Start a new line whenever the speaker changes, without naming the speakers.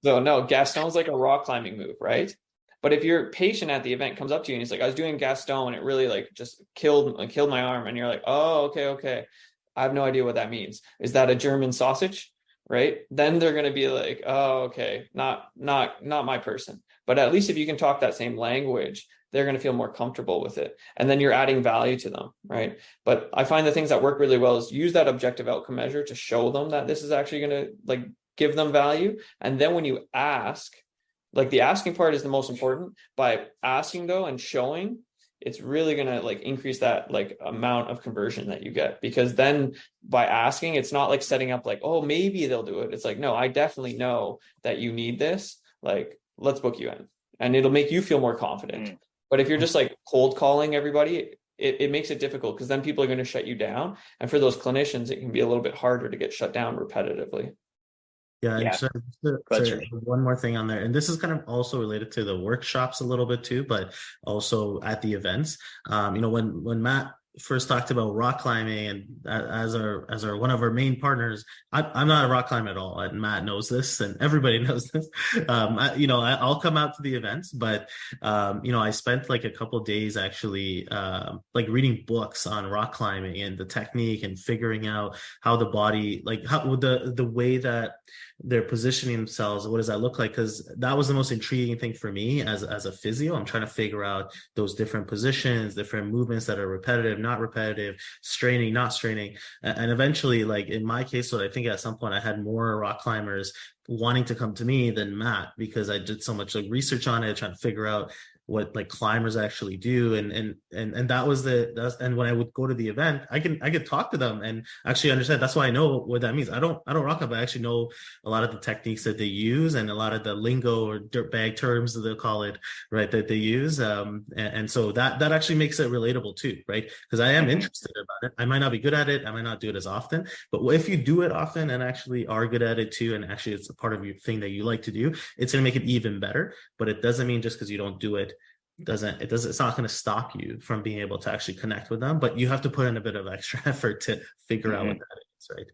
So no, Gaston's like a rock climbing move, right? But if your patient at the event comes up to you and he's like, I was doing Gaston, it really like just killed my arm, and you're like, oh, okay, okay. I have no idea what that means. Is that a German sausage? Right? Then they're gonna be like, oh, okay, not my person. But at least if you can talk that same language, they're gonna feel more comfortable with it. And then you're adding value to them, right? But I find the things that work really well is use that objective outcome measure to show them that this is actually gonna like give them value. And then when you ask, like the asking part is the most important. By asking though and showing, it's really gonna like increase that like amount of conversion that you get. Because then by asking, it's not like setting up like, oh, maybe they'll do it. It's like, no, I definitely know that you need this. Like, let's book you in. And it'll make you feel more confident. But if you're just like cold calling everybody, it makes it difficult because then people are going to shut you down. And for those clinicians, it can be a little bit harder to get shut down repetitively.
Yeah, and
Yeah,
so,
literally.
one more thing on there, and this is kind of also related to the workshops a little bit too, but also at the events. When Matt first talked about rock climbing, and as our one of our main partners, I'm not a rock climber at all, and Matt knows this, and everybody knows this. I'll come out to the events, but I spent like a couple of days actually like reading books on rock climbing and the technique and figuring out how the body, like how the way that they're positioning themselves. What does that look like? Because that was the most intriguing thing for me as a physio. I'm trying to figure out those different positions, different movements that are repetitive, not repetitive, straining, not straining. And eventually, like in my case, so I think at some point I had more rock climbers wanting to come to me than Matt because I did so much like research on it, trying to figure out what like climbers actually do, and and when I would go to the event, I could talk to them and actually understand. That's why I know what that means. I don't rock up, but I actually know a lot of the techniques that they use and a lot of the lingo or dirtbag terms that they'll call it, right, that they use. And so that actually makes it relatable too, right? Because I am interested about it. I might not be good at it. I might not do it as often, but if you do it often and actually are good at it too, and actually it's a part of your thing that you like to do, it's going to make it even better. But it doesn't mean just because you don't do it, it's not going to stop you from being able to actually connect with them, but you have to put in a bit of extra effort to figure out what that is, right?